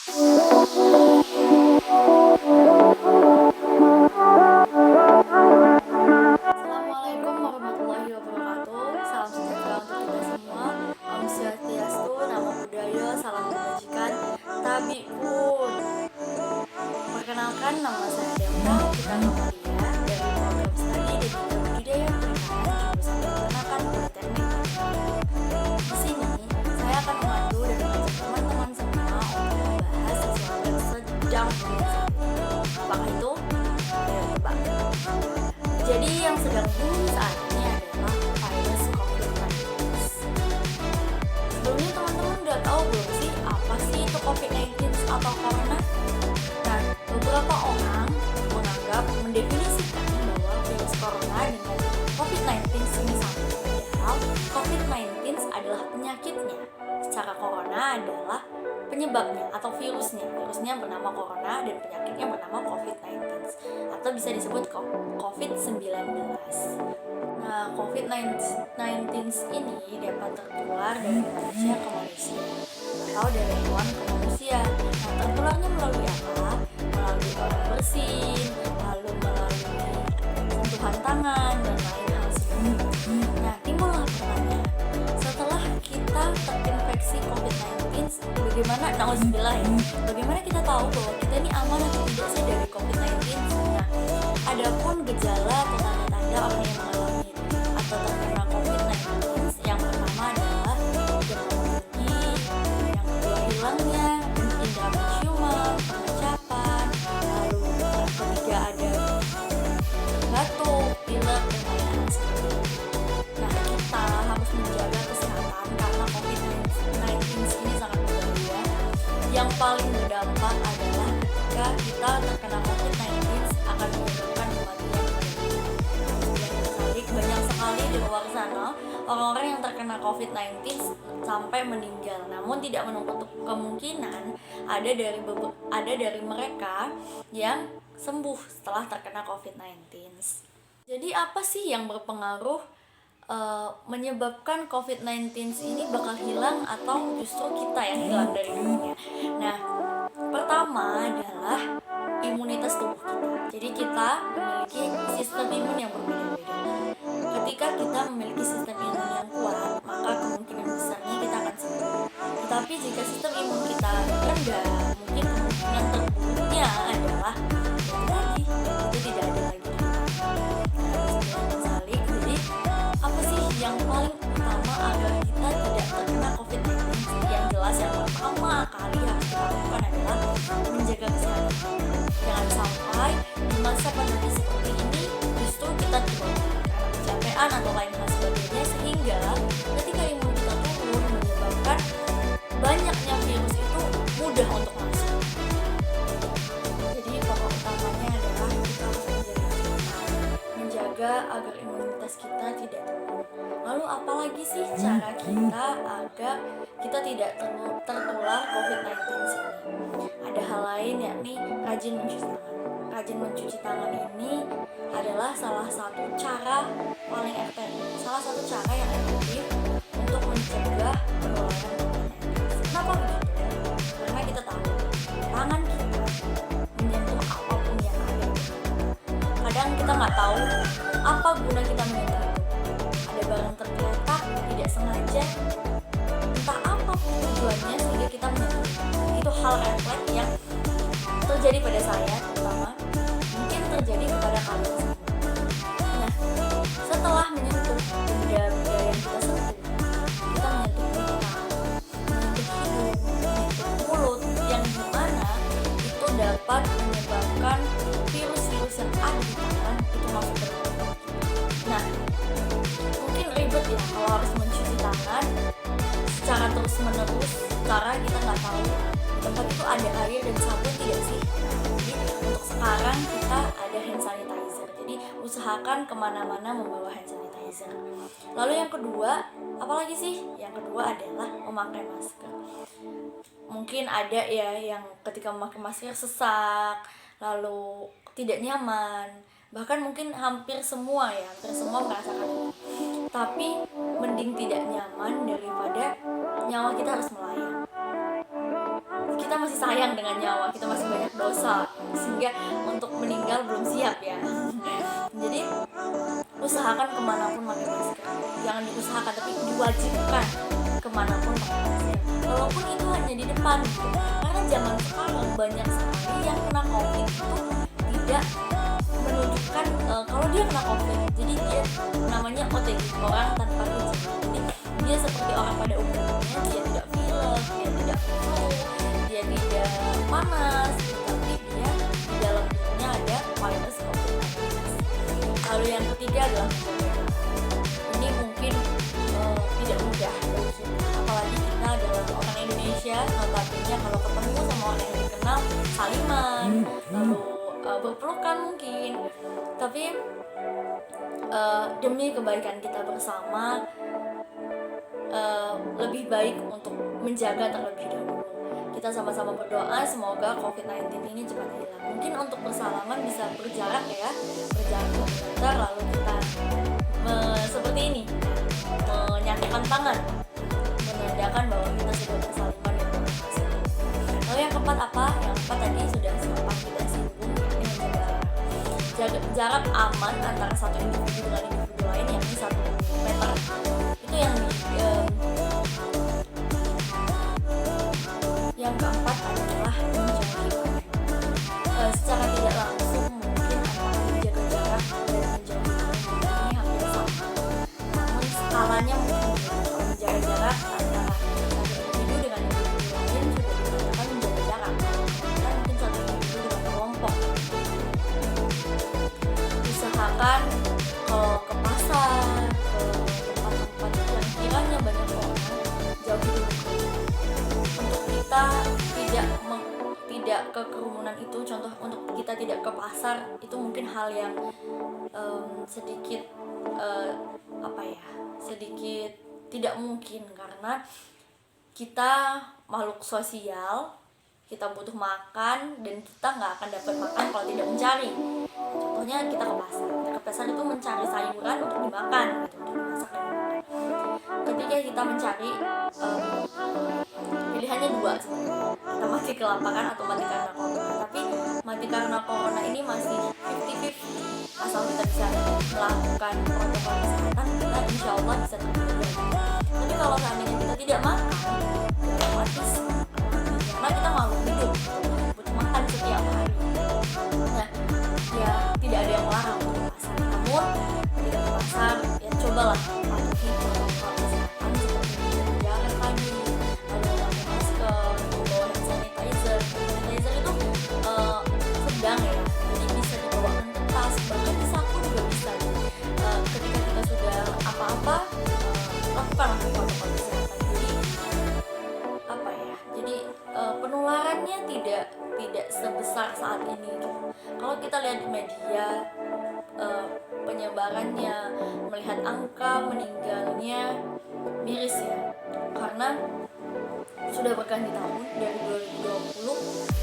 Assalamualaikum warahmatullahi wabarakatuh. Salam sejahtera untuk kita semua. Om Swastiastu, Namo Buddhaya, salam kebajikan, Tabiun. Perkenalkan, nama saya Delta Kita Kamalia dari program studi Detika Budidaya Perikanan jurusan Peternakan Politeknik Tangerang. Di sini saya akan memandu dan mengajak teman-teman semua untuk membahas sesuatu yang sedang booming saat ini. Apakah itu? Ayo tebak. Jadi yang sedang booming saat ini adalah virus COVID-19. Sebelumnya teman-teman udah tahu belum sih apa sih itu COVID-19 atau corona? Nah, beberapa orang menganggap mendefinisikan bahwa virus corona dengan COVID-19 ini sama. Padahal COVID-19 adalah penyakitnya, secara corona adalah penyebabnya atau virusnya. Virusnya bernama corona dan penyakitnya bernama COVID-19 atau bisa disebut COVID-19. Nah, COVID-19 ini dapat tertular dari manusia ke manusia atau dari hewan ke manusia. Nah, tertularnya melalui apa? Melalui orang bersin, lalu melalui sentuhan tangan dan lain hal sebagainya. Nah, timbullah pertanyaan, setelah kita terinfeksi COVID-19, bagaimana, nauzubillah ya, bagaimana kita tahu bahwa kita ini aman atau tidak sih dari COVID-19? Nah, adapun gejala atau tanda-tanda orang yang mengalami atau terkena COVID-19, yang pertama adalah demam tinggi, yang kedua hilangnya indera penciuman, pengecapan, lalu yang ketiga ada batuk, pilek, dan lain-lain sebagainya. Nah, kita harus menjaga kesehatan karena COVID-19 ini sangat berbahaya. Yang paling berdampak adalah ketika kita terkena COVID-19 akan menyebabkan kematian. Banyak sekali di luar sana orang-orang yang terkena COVID-19 sampai meninggal. Namun tidak menutup kemungkinan ada dari mereka yang sembuh setelah terkena COVID-19. Jadi apa sih yang berpengaruh menyebabkan COVID-19 ini bakal hilang atau justru kita yang hilang dari dunia? Nah, pertama adalah imunitas tubuh kita. Jadi kita memiliki sistem imun yang berbeda-beda. Ketika kita memiliki sistem imun yang kuat, maka kemungkinan besarnya kita akan sembuh. Tetapi jika sistem imun kita rendah, mungkin kemungkinan terburuknya adalah itu tidak ada lagi. Jadi apa sih yang paling utama agar kita tidak terkena COVID-19? Yang jelas yang pertama kali harus kita lakukan adalah menjaga kesehatan. Jangan sampai di masa pandemi seperti ini justru kita turun karena kecapean atau lain hal sebagainya, sehingga ketika imun kita turun menyebabkan banyaknya virus itu mudah untuk masuk. Jadi pokok utamanya adalah kita harus menjaga agar imunitas kita tidak turun. Lalu apalagi sih cara kita agar kita tidak tertular COVID-19 ini? Ada hal lain, yakni rajin mencuci tangan. Rajin mencuci tangan ini adalah salah satu cara paling efektif, salah satu cara yang efektif untuk mencegah penularan COVID-19. Kenapa begitu? Karena kita tahu tangan kita menyentuh apapun yang ada. Kadang kita nggak tahu apa guna kita menyentuh itu. Ada barang tergeletak tidak sengaja, entah apa tujuannya sehingga kita menyentuh. Itu hal refleks yang terjadi pada saya terutama, mungkin terjadi kepada kalian semua. Nah, setelah menyentuh benda-benda yang kita sentuh, kita menyentuh muka, menyentuh hidung, menyentuh mulut, yang dimana itu dapat menyebabkan virus-virus yang ada di tangan itu masuk ke dalam tubuh kita. Nah, mungkin ribet ya kalau harus mencuci tangan secara terus-menerus karena kita nggak tahu tempat itu ada air dan sabun tidak sih. Jadi untuk sekarang kita ada hand sanitizer, jadi usahakan kemana-mana membawa hand sanitizer. Lalu yang kedua, apalagi sih? Yang kedua adalah memakai masker. Mungkin ada ya yang ketika memakai masker sesak, lalu tidak nyaman, bahkan mungkin hampir semua merasakan itu. Tapi mending tidak nyaman daripada nyawa kita harus melayang. Kita kita masih sayang dengan nyawa, kita masih banyak dosa, sehingga untuk meninggal belum siap ya. Jadi usahakan kemanapun pakai masker, jangan diusahakan tapi diwajibkan kemanapun pakai masker, walaupun itu hanya di depan gitu. Karena zaman sekarang banyak sekali yang kena covid itu tidak menunjukkan kalau dia kena covid, jadi dia namanya OTG, orang tanpa gejala. Jadi dia seperti orang pada umumnya, dia tidak pilek, dia tidak flu, dia tidak panas, tapi dia di dalam dirinya ada virus COVID-19. Lalu yang ketiga adalah ini mungkin tidak mudah bagi kita, apalagi kita adalah orang Indonesia, notabene kalau ketemu sama orang yang dikenal saliman, lalu berpelukan mungkin, tapi demi kebaikan kita bersama, lebih baik untuk menjaga terlebih dahulu. Kita sama-sama berdoa semoga COVID-19 ini cepat hilang. Mungkin untuk bersalaman bisa berjarak ya, berjarak sebentar, lalu kita seperti ini menyatukan tangan, menandakan bahwa kita sudah bersalaman dan berhasil. Lalu yang keempat apa? Yang keempat tadi sudah sempat kita singgung, ini menjaga jarak aman antara satu individu dengan individu lain, yakni 1 meter. Itu yang keempat adalah menjauhi secara tidak langsung mungkin antara menjaga jarak dan menjauhi ini hampir sama, namun skalanya mungkin kalau menjaga jarak antara satu individu dengan individu lain sudah dikatakan menjaga jarak, dan mungkin satu individu dengan kelompok. Usahakan kalau ke pasar, ke tempat-tempat yang kiranya banyak orang, jauhi dulu untuk kita tidak ke kerumunan itu. Contoh untuk kita tidak ke pasar itu mungkin hal yang sedikit sedikit tidak mungkin, karena kita makhluk sosial, kita butuh makan dan kita nggak akan dapat makan kalau tidak mencari. Contohnya kita ke pasar, itu mencari sayuran untuk dimakan gitu, untuk dimasak dan dimakan. Ketika kita mencari pilihannya dua sebenarnya, kita mati kelaparan atau mati karena corona. Tapi mati karena corona ini masih 50-50, asal kita bisa melakukan protokol kesehatan, kita insya Allah bisa terhindar. Tapi kalau seandainya kita tidak makan, otomatis karena kita makhluk hidup, butuh makan setiap hari. Nah, ya tidak ada yang melarang untuk ke pasar, namun ketika ke pasar ya cobalah patuhi protokol kesehatan seperti menjaga jarak tadi, lalu memakai masker, membawa hand sanitizer. Sanitizer itu sedang ya, jadi bisa dibawakan ke tas, bahkan di saku juga bisa. Ketika kita sudah apa-apa, lakukanlah protokol kesehatan. Jadi penularannya tidak sebesar saat ini gitu. Kalau kita lihat di media penyebarannya, melihat angka meninggalnya miris ya, karena sudah berganti tahun dari 2020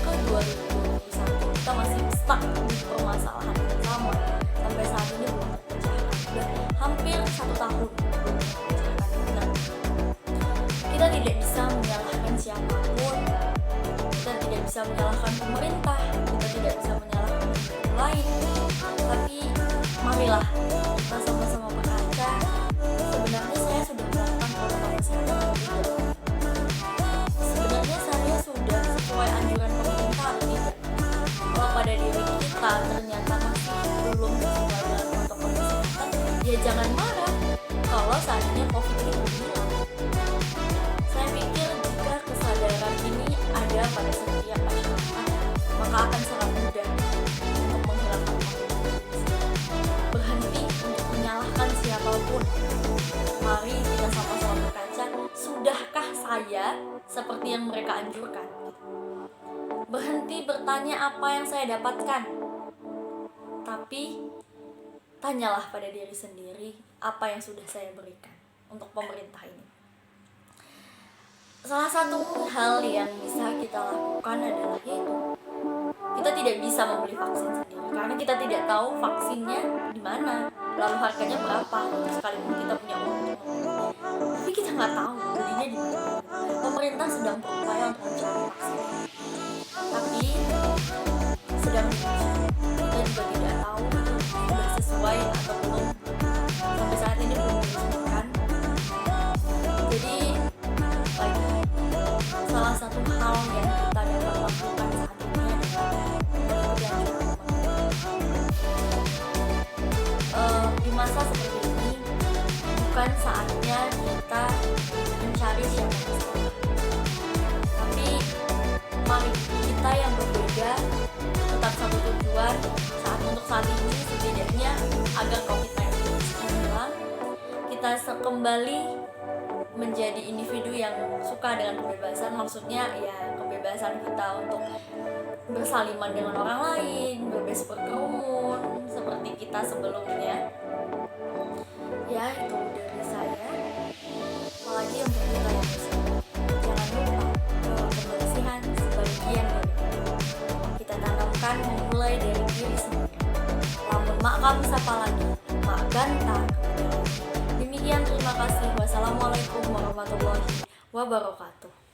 ke 2021 kita masih stuck di permasalahan yang sama sampai saat ini belum terpecahkan. Sudah hampir 1 tahun belum terpecahkan. Kita tidak bisa menyalahkan siapapun, kita tidak bisa menyalahkan pemerintah, kita tidak bisa menyalahkan negara lain, tapi marilah kita sama-sama berkaca. Sebenarnya saya sudah melakukan protokol kesehatan atau tidak? Sebenarnya saya sudah sesuai anjuran pemerintah atau tidak? Kalau pada diri kita ternyata masih belum sesuai dengan protokol kesehatan, ya jangan marah kalau seandainya COVID ini belum hilang. Saya pikir jika kesadaran ini ada pada setiap masyarakat, maka akan sangat mudah untuk menghilangkan COVID-19. Berhenti untuk menyalahkan siapapun. Mari kita sama-sama berkaca, sudahkah saya seperti yang mereka anjurkan? Berhenti bertanya apa yang saya dapatkan, tapi tanyalah pada diri sendiri apa yang sudah saya berikan untuk pemerintah ini. Salah satu hal yang bisa kita lakukan adalah yaitu kita tidak bisa membeli vaksin sendiri karena kita tidak tahu vaksinnya di mana, lalu harganya berapa, sekalipun kita punya uang untuk membeli. Tapi kita nggak tahu belinya di mana. Pemerintah sedang berupaya untuk mencari vaksin. hal yang kita dapat lakukan saat ini adalah mengikuti anjuran di masa seperti ini bukan saatnya kita mencari siapa yang salah, tapi mari kita yang berbeda tetap satu tujuan untuk saat ini, setidaknya agar COVID-19 hilang, kita kembali menjadi individu yang suka dengan kebebasan. Maksudnya ya kebebasan kita untuk bersaliman dengan orang lain, bebas berkerumun seperti kita sebelumnya. Ya, itu dari saya. Apalagi untuk kita yang muslim, jangan lupa bahwa kebersihan sebagian dari kita tanamkan memulai dari diri sendiri. Lamun mak kamu sapa lagi, mak ganta. Demikian, terima kasih. Wassalamualaikum warahmatullahi wabarakatuh.